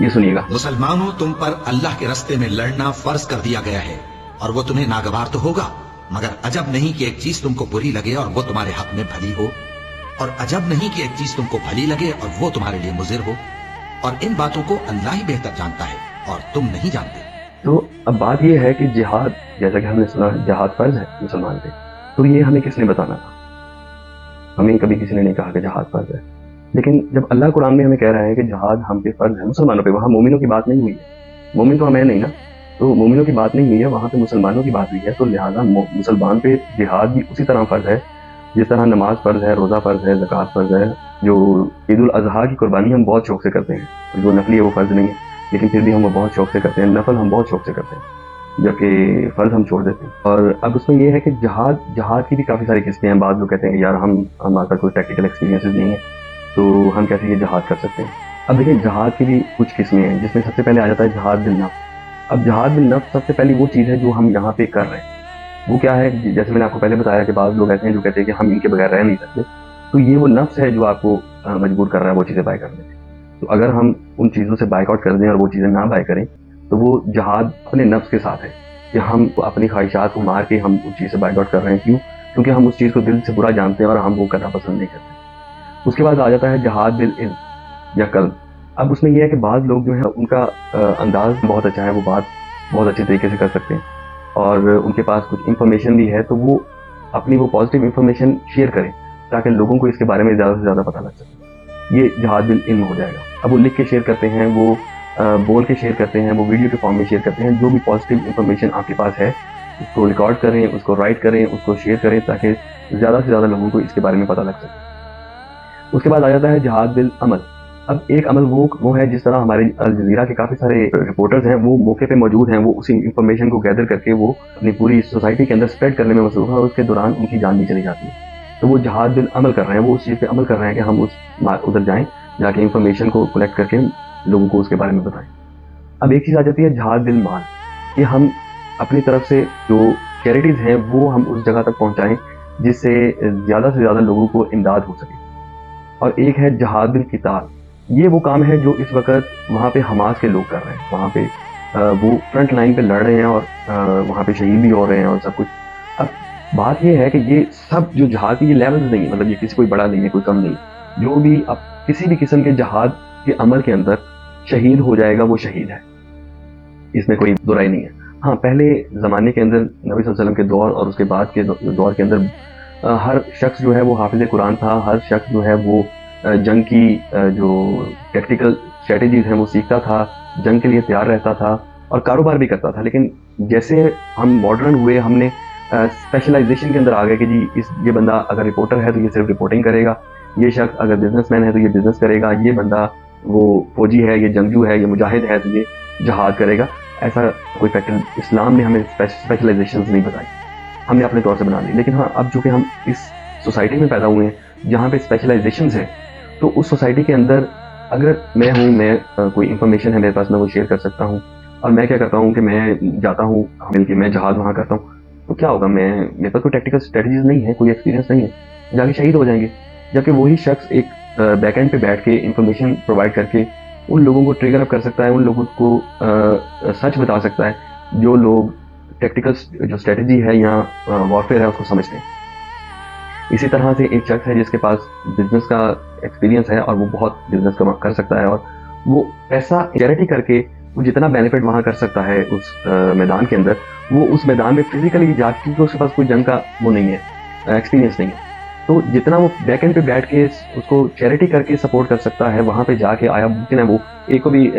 یہ سنیے گا۔ مسلمانوں، تم پر اللہ کے راستے میں لڑنا فرض کر دیا گیا ہے، اور وہ تمہیں ناگوار تو ہوگا، مگر عجب نہیں کہ ایک چیز تم کو بری لگے اور وہ تمہارے حق میں بھلی ہو، اور عجب نہیں کہ ایک چیز تم کو بھلی لگے اور وہ تمہارے لیے مضر ہو، اور ان باتوں کو اللہ ہی بہتر جانتا ہے اور تم نہیں جانتے۔ تو اب بات یہ ہے کہ جہاد، جیسا کہ ہم نے سنا جہاد فرض ہے مسلمان پہ، تو یہ ہمیں کس نے بتانا تھا؟ ہمیں کبھی کسی نے نہیں کہا کہ جہاد فرض ہے، لیکن جب اللہ قرآن میں ہمیں کہہ رہا ہے کہ جہاد ہم پہ فرض ہے مسلمانوں پہ، وہاں مومنوں کی بات نہیں ہوئی ہے، مومن تو ہمیں نہیں نا، تو مومنوں کی بات نہیں ہوئی ہے، وہاں پہ مسلمانوں کی بات ہوئی ہے، تو لہٰذا مسلمان پہ جہاد بھی اسی طرح فرض ہے جس طرح نماز فرض ہے، روزہ فرض ہے، زکوٰۃ فرض ہے۔ جو عید الاضحیٰ کی قربانی ہم بہت شوق سے کرتے ہیں، جو نفلی ہے وہ فرض نہیں ہے، لیکن پھر بھی ہم وہ بہت شوق سے کرتے ہیں، نفل ہم بہت شوق سے کرتے ہیں، جبکہ فرض ہم چھوڑ دیتے ہیں۔ اور اب اس میں یہ ہے کہ جہاد کی بھی کافی ساری قسمیں ہیں۔ بعض لوگ کہتے ہیں کہ یار ہمارے پاس کوئی ٹیکٹیکل ایکسپیرینس نہیں ہے، تو ہم کیسے یہ جہاد کر سکتے ہیں؟ اب دیکھیں، جہاد کی بھی کچھ قسمیں ہیں، جس میں سب سے پہلے آ جاتا ہے جہاد بالنفس۔ اب جہاد بالنفس سب سے پہلی وہ چیز ہے جو ہم یہاں پہ کر رہے ہیں۔ وہ کیا ہے؟ جیسے میں نے آپ کو پہلے بتایا کہ بعض لوگ ایسے ہیں جو کہتے ہیں کہ ہم ان کے بغیر رہ نہیں سکتے، تو یہ وہ نفس ہے جو آپ کو مجبور کر رہا ہے وہ چیزیں بائی کرنے میں۔ تو اگر ہم ان چیزوں سے بائک آؤٹ کر دیں اور وہ چیزیں نہ بائی کریں، تو وہ جہاد اپنے نفس کے ساتھ ہے کہ ہم اپنی خواہشات کو مار کے ہم اس چیز سے بائک آؤٹ کر رہے ہیں۔ کیوں؟ کیونکہ ہم اس چیز کو دل سے برا جانتے ہیں اور ہم وہ کرنا پسند نہیں کرتے۔ اس کے بعد آ جاتا ہے جہاد بالعلم یا قلب۔ اب اس میں یہ ہے کہ بعض لوگ جو ہیں ان کا انداز بہت اچھا ہے، وہ بات بہت اچھے طریقے سے کر سکتے ہیں، اور ان کے پاس کچھ انفارمیشن بھی ہے، تو وہ اپنی وہ پازیٹیو انفارمیشن شیئر کریں تاکہ لوگوں کو اس کے بارے میں زیادہ سے زیادہ پتہ لگ سکے۔ یہ جہاد بالعلم ہو جائے گا۔ اب وہ لکھ کے شیئر کرتے ہیں، وہ بول کے شیئر کرتے ہیں، وہ ویڈیو کے فارم میں شیئر کرتے ہیں، جو بھی پازیٹیو انفارمیشن آپ کے پاس ہے اس کو ریکارڈ کریں، اس کو رائٹ کریں، اس کو شیئر کریں تاکہ زیادہ سے زیادہ لوگوں کو اس کے بارے میں پتہ لگ سکے۔ اس کے بعد آ جاتا ہے جہاد بالعمل۔ اب ایک عمل وہ ہے جس طرح ہمارے الجزیرہ کے کافی سارے رپورٹرز ہیں، وہ موقع پہ موجود ہیں، وہ اسی انفارمیشن کو گیدر کر کے وہ اپنی پوری سوسائٹی کے اندر اسپریڈ کرنے میں مصروف ہے، اور اس کے دوران ان کی جان بھی چلی جاتی ہے۔ تو وہ جہاد بالعمل کر رہے ہیں، وہ اس چیز پہ عمل کر رہے ہیں کہ ہم ادھر جائیں، جا کے انفارمیشن کو کلیکٹ کر کے لوگوں کو اس کے بارے میں بتائیں۔ اب ایک چیز آ جاتی ہے جہاد بالمال، کہ ہم اپنی طرف سے جو چیریٹیز ہیں وہ ہم اس جگہ تک پہنچائیں جس سے زیادہ سے زیادہ لوگوں کو امداد ہو سکے۔ اور ایک ہے جہاد بالقتال، یہ وہ کام ہے جو اس وقت وہاں پہ حماس کے لوگ کر رہے ہیں، وہاں پہ وہ فرنٹ لائن پہ لڑ رہے ہیں اور وہاں پہ شہید بھی ہو رہے ہیں اور سب کچھ۔ اب بات یہ ہے کہ یہ سب جو جہاد کی یہ لیولز نہیں ہے، مطلب یہ کسی کوئی بڑا نہیں ہے، کوئی کم نہیں ہے، جو بھی اب کسی بھی قسم کے جہاد کے عمل کے اندر شہید ہو جائے گا وہ شہید ہے، اس میں کوئی دو رائے نہیں ہے۔ ہاں، پہلے زمانے کے اندر نبی صلی اللہ علیہ وسلم کے دور اور اس کے بعد کے دور کے اندر ہر شخص جو ہے وہ حافظ قرآن تھا، ہر شخص جو ہے وہ جنگ کی جو ٹیکٹیکل اسٹریٹجیز ہیں وہ سیکھتا تھا، جنگ کے لیے تیار رہتا تھا اور کاروبار بھی کرتا تھا۔ لیکن جیسے ہم ماڈرن ہوئے، ہم نے اسپیشلائزیشن کے اندر آ گئے کہ جی یہ بندہ اگر رپورٹر ہے تو یہ صرف رپورٹنگ کرے گا، یہ شخص اگر بزنس مین ہے تو یہ بزنس کرے گا، یہ بندہ وہ فوجی ہے، یہ جنگجو ہے، یہ مجاہد ہے تو یہ جہاد کرے گا۔ ایسا کوئی فیکٹر اسلام نے ہمیں اسپیشلائزیشنز نہیں بتائی، ہم نے اپنے طور سے بنا لی۔ لیکن ہاں، اب چونکہ ہم اس سوسائٹی میں پیدا ہوئے ہیں جہاں پہ اسپیشلائزیشنز ہیں، تو اس سوسائٹی کے اندر اگر میں کوئی انفارمیشن ہے میرے پاس، میں وہ شیئر کر سکتا ہوں، اور میں کیا کرتا ہوں کہ میں جاتا ہوں مل کے میں جہاد وہاں کرتا ہوں، تو کیا ہوگا، میرے پاس کوئی ٹیکٹیکل اسٹریٹجیز نہیں ہے، کوئی ایکسپیرینس نہیں ہے، جا کے شہید ہو جائیں گے۔ جبکہ وہی شخص ایک بیک اینڈ پہ بیٹھ کے انفارمیشن پرووائڈ کر کے ان لوگوں کو ٹریگر اپ کر سکتا ہے، ان لوگوں کو سچ بتا سکتا ہے جو لوگ ٹیکٹیکل جو اسٹریٹجی ہے یا وارفیئر ہے اس کو سمجھتے ہیں۔ اسی طرح سے ایک شخص ہے جس کے پاس بزنس کا ایکسپیرینس ہے اور وہ بہت بزنس کر سکتا ہے، اور وہ پیسہ چیریٹی کر کے وہ جتنا بینیفٹ وہاں کر سکتا ہے اس میدان کے اندر، وہ اس میدان میں فزیکلی جا کے، کیونکہ اس کے پاس کوئی جنگ کا وہ نہیں ہے، ایکسپیرینس نہیں ہے، تو جتنا وہ بیک اینڈ پہ بیٹھ کے اس کو چیریٹی کر کے سپورٹ کر سکتا ہے، وہاں پہ جا کے آیا ممکن ہے وہ ایک کو بھی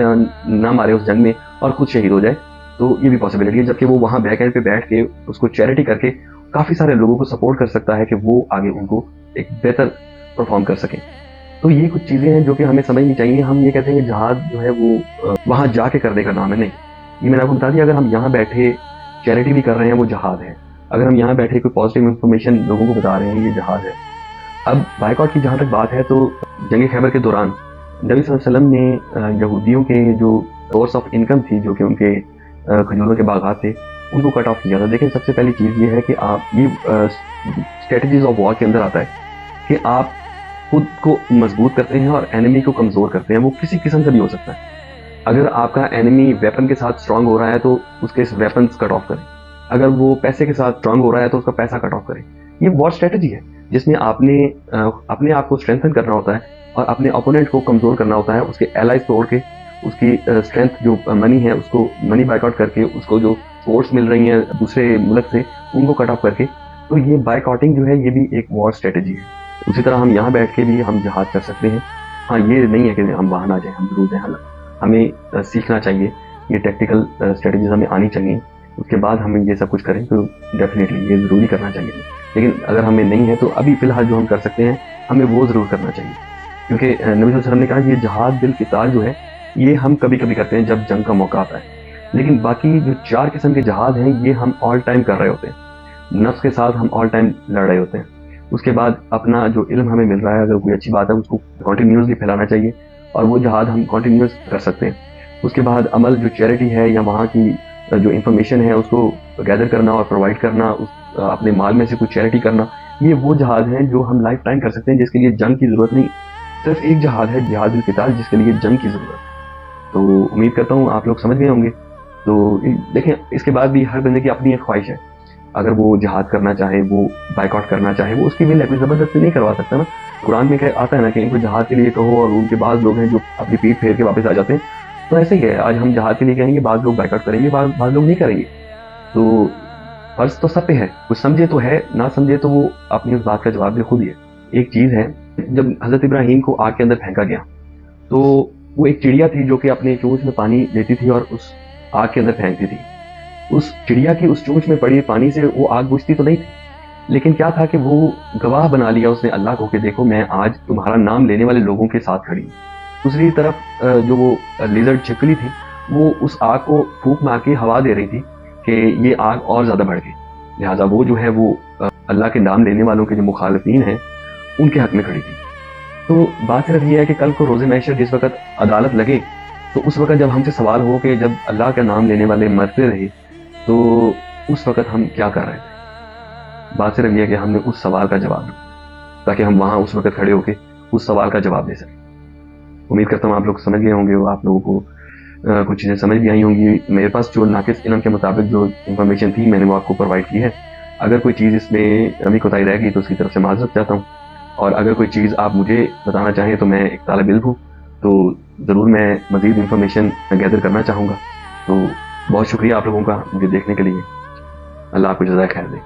نہ مارے اس جنگ میں اور خود شہید ہو جائے، تو یہ بھی پاسبلٹی ہے۔ جبکہ وہ وہاں بیک اینڈ پہ بیٹھ کے اس کو چیریٹی کر کے کافی سارے لوگوں کو سپورٹ کر سکتا ہے کہ وہ آگے ان کو ایک بہتر پرفارم کر سکیں۔ تو یہ کچھ چیزیں ہیں جو کہ ہمیں سمجھنی چاہیے۔ ہم یہ کہتے ہیں کہ جہاد جو ہے وہ وہاں جا کے کرنے کا نام ہے، نہیں، یہ میں نے آپ کو بتا دیا۔ اگر ہم یہاں بیٹھے چیریٹی بھی کر رہے ہیں وہ جہاد ہے، اگر ہم یہاں بیٹھے کوئی پازیٹیو انفارمیشن لوگوں کو بتا رہے ہیں یہ جہاد ہے۔ اب بائیکاٹ کی جہاں تک بات ہے تو جنگ خیبر کے دوران نبی صلی اللہ علیہ وسلم نے یہودیوں کے جو سورس آف انکم تھی، جو کہ ان کے کھجوروں کے باغات تھے، ان کو کٹ آف کیا تھا۔ دیکھیں، سب سے پہلی چیز یہ ہے کہ آپ یہ اسٹریٹجیز آف وار کے اندر آتا ہے کہ آپ خود کو مضبوط کرتے ہیں اور اینمی کو کمزور کرتے ہیں، وہ کسی قسم سے بھی ہو سکتا ہے۔ اگر آپ کا اینمی ویپن کے ساتھ اسٹرانگ ہو رہا ہے تو اس کے ویپنس کٹ آف کریں. اگر وہ پیسے کے ساتھ اسٹرانگ ہو رہا ہے تو اس کا پیسہ کٹ آف کریں. یہ وار اسٹریٹجی ہے جس میں آپ نے اپنے آپ کو اسٹرینتھن کرنا ہوتا ہے اور اپنے اپوننٹ کو کمزور کرنا ہوتا ہے. اس کے الائز توڑ کے اس کی اسٹرینتھ جو منی ہے اس کو منی بائک آؤٹ کر کے, اس کو جو فورس مل رہی ہیں دوسرے ملک سے ان کو کٹ آف کر کے. تو یہ بائک آؤٹنگ جو ہے یہ بھی ایک وار اسٹریٹجی ہے. اسی طرح ہم یہاں بیٹھ کے بھی ہم جہاد کر سکتے ہیں. ہاں یہ نہیں ہے کہ ہم وہاں نہ جائیں, ہم ضرور جائیں. ہمیں سیکھنا چاہیے, یہ ٹیکٹیکل اسٹریٹجیز ہمیں آنی چاہیے. اس کے بعد ہمیں یہ سب کچھ کریں تو ڈیفینیٹلی یہ ضروری کرنا چاہیے. لیکن اگر ہمیں نہیں ہے تو ابھی فی الحال جو ہم کر سکتے ہیں ہمیں وہ ضرور کرنا چاہیے. کیونکہ نبی صلی اللہ علیہ وسلم نے کہا یہ جہاد بالقتال جو ہے یہ ہم کبھی کبھی کرتے ہیں جب جنگ کا موقع آتا ہے. لیکن باقی جو 4 قسم کے جہاد ہیں یہ ہم آل ٹائم کر رہے ہوتے ہیں. نفس کے ساتھ ہم آل ٹائم لڑ رہے ہوتے ہیں. اس کے بعد اپنا جو علم ہمیں مل رہا ہے اگر کوئی اچھی بات ہے اس کو کنٹینیوسلی پھیلانا چاہیے اور وہ جہاد ہم کنٹینیوس کر سکتے ہیں. اس کے بعد عمل جو چیریٹی ہے یا وہاں کی جو انفارمیشن ہے اس کو گیدر کرنا اور پرووائڈ کرنا, اپنے مال میں سے کچھ چیریٹی کرنا, یہ وہ جہاد ہیں جو ہم لائف ٹائم کر سکتے ہیں جس کے لیے جنگ کی ضرورت نہیں. صرف ایک جہاد ہے جہاد القتال جس کے لیے جنگ کی ضرورت. تو امید کرتا ہوں آپ لوگ سمجھ گئے ہوں گے. تو دیکھیں اس کے بعد بھی ہر بندے کی اپنی ایک خواہش ہے. اگر وہ جہاد کرنا چاہے, وہ بائک آؤٹ کرنا چاہے, وہ اس کی ول ہے, کوئی زبردستی نہیں کروا سکتا نا. قرآن میں آتا ہے نا کہ ان کو جہاد کے لیے کہو اور ان کے بعض لوگ ہیں جو اپنی پیٹ پھیر کے واپس آ جاتے ہیں. تو ایسے ہی ہے, آج ہم جہاد کے لیے کہیں گے, بعض لوگ بائک آؤٹ کریں گے, بعض لوگ نہیں کریں گے. تو فرض تو سب پہ ہے, کچھ سمجھے تو ہے, نہ سمجھے تو وہ اپنی اس بات کا جواب دے خود ہی ہے. ایک چیز ہے, جب حضرت ابراہیم کو آگ کے اندر پھینکا گیا تو وہ ایک چڑیا تھی جو کہ اپنے چونچ میں پانی لیتی تھی اور اس آگ کے اندر پھینکتی تھی. اس چڑیا کی اس چونچ میں پڑی پانی سے وہ آگ بجھتی تو نہیں تھی, لیکن کیا تھا کہ وہ گواہ بنا لیا اس نے اللہ کو کہ دیکھو میں آج تمہارا نام لینے والے لوگوں کے ساتھ کھڑی ہوں. دوسری طرف جو وہ لیزرڈ چھپکلی تھی وہ اس آگ کو پھونک مار کے ہوا دے رہی تھی کہ یہ آگ اور زیادہ بڑھ گئی. لہٰذا وہ جو ہے وہ اللہ کے نام لینے والوں کے جو مخالفین ہیں ان کے حق میں کھڑی تھی. تو بات صرف یہ ہے کہ کل کو روز محشر جس وقت عدالت لگے تو اس وقت جب ہم سے سوال ہو کہ جب اللہ کا نام لینے والے مرتے رہے تو اس وقت ہم کیا کر رہے تھے. بات صرف یہ ہے کہ ہم نے اس سوال کا جواب دیا تاکہ ہم وہاں اس وقت کھڑے ہو کے اس سوال کا جواب دے سکیں. امید کرتا ہوں آپ لوگ سمجھ گئے ہوں گے, آپ لوگوں کو کچھ چیزیں سمجھ بھی آئی ہوں گی. میرے پاس جو ناقص علم کے مطابق جو انفارمیشن تھی میں نے وہ آپ کو پرووائڈ کی ہے. اگر کوئی چیز اس میں کمی کوتاہی رہ گئی تو اس کی طرف سے معذرت چاہتا ہوں. اور اگر کوئی چیز آپ مجھے بتانا چاہیں تو میں ایک طالب علم ہوں تو ضرور میں مزید انفارمیشن گیدر کرنا چاہوں گا. تو بہت شکریہ آپ لوگوں کا مجھے دیکھنے کے لیے. اللہ آپ کو جزائے خیر دے.